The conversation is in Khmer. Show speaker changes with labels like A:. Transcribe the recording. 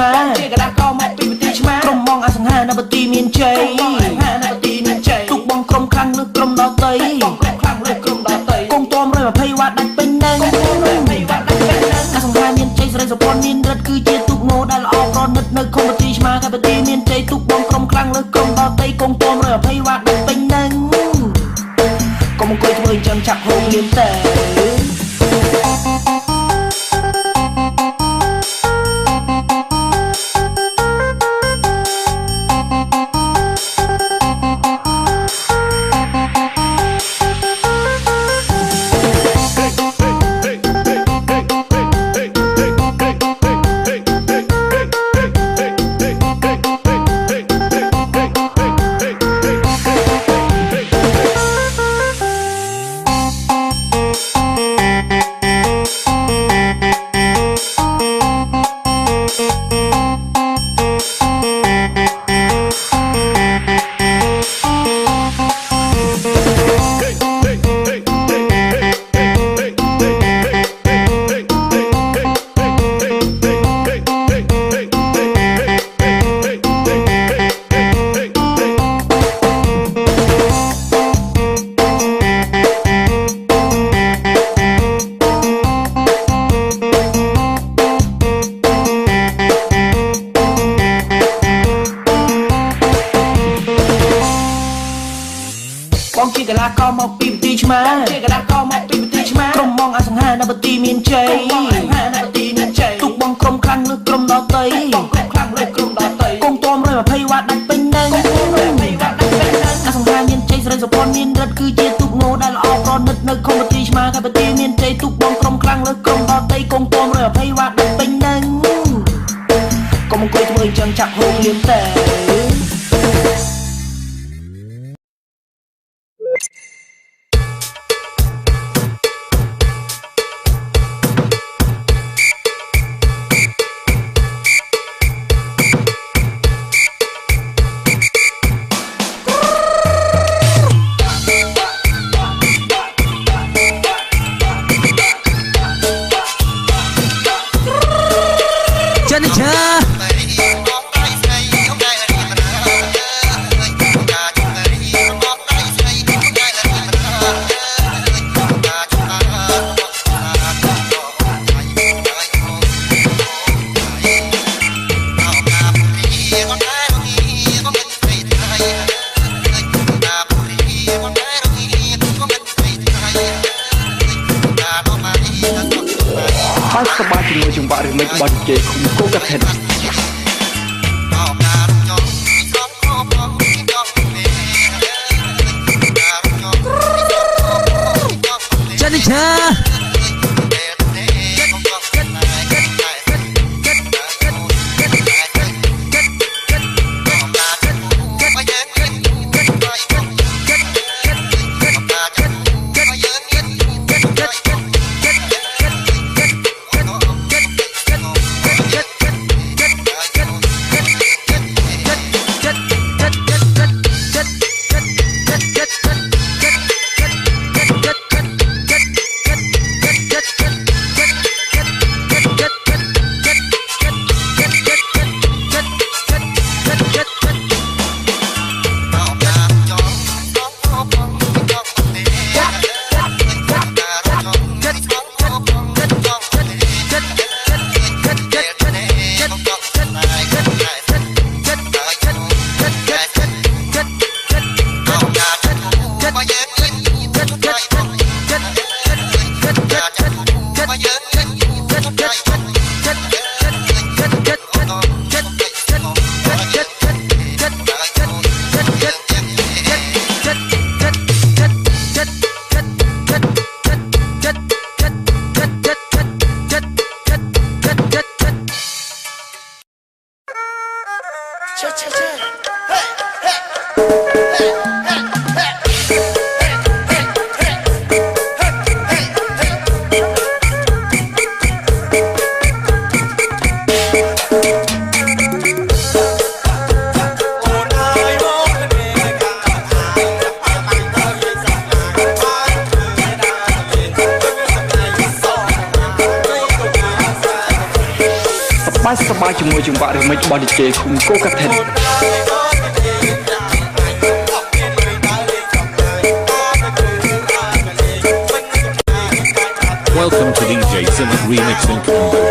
A: มาជាកដាកមកពីប្រទេសឆ្មាក្រុមបងអសង្ហានៅបទីមានជ័យទុកបងក្រុមខ្លាំងលើក្រុមដតីកងតម120វ៉ាត់ដាច់ពេញនឹងអសង្ហាមានជ័យស្រីសុភ័ណ្ឌមានរិទ្ធគឺជាទុកងោដែលល្អប្រណិតនៅខុំបទីឆ្មាកាបទីមានជ័យទុកបងក្រុមខ្លាំងលើក្រុមដតីកងតម120វ៉ាត់ដាច់ពេញនឹងកុំអង្គុយធ្វើចាំចាប់ហូបលៀនតែបងជាកលាករមកពីប្រទេសឆ្មាក្រុមបងអសង្ហានៅបទីមានជ័យទុកបងក្រុមខ្លាំងលើក្រុមដតីកងតម120វ៉ាត់ដាច់ពេញនឹងអសង្ហាមានជ័យស្រីសុភ័ណ្ឌមានរិទ្ធគឺជាទុកងោដែលល្អប្រណិតនៅខុំបទីឆ្មាកាបទីមានជ័យទុកបងក្រុមខ្លាំងលើក្រុមដតីកងតម120វ៉ាត់ដាច់ពេញនឹងកុំអង្គុយធ្វើចាំចាប់ហូបលៀនតែសប្បាយជាមួយចង្វាក់រីមិចរបស់DJគូកាថេនចានិឆាជ ជាមួយចង្វាក់ remix របស់ DJ គុំកូកាថិន
B: Welcome to DJ Simon Remix and Combo.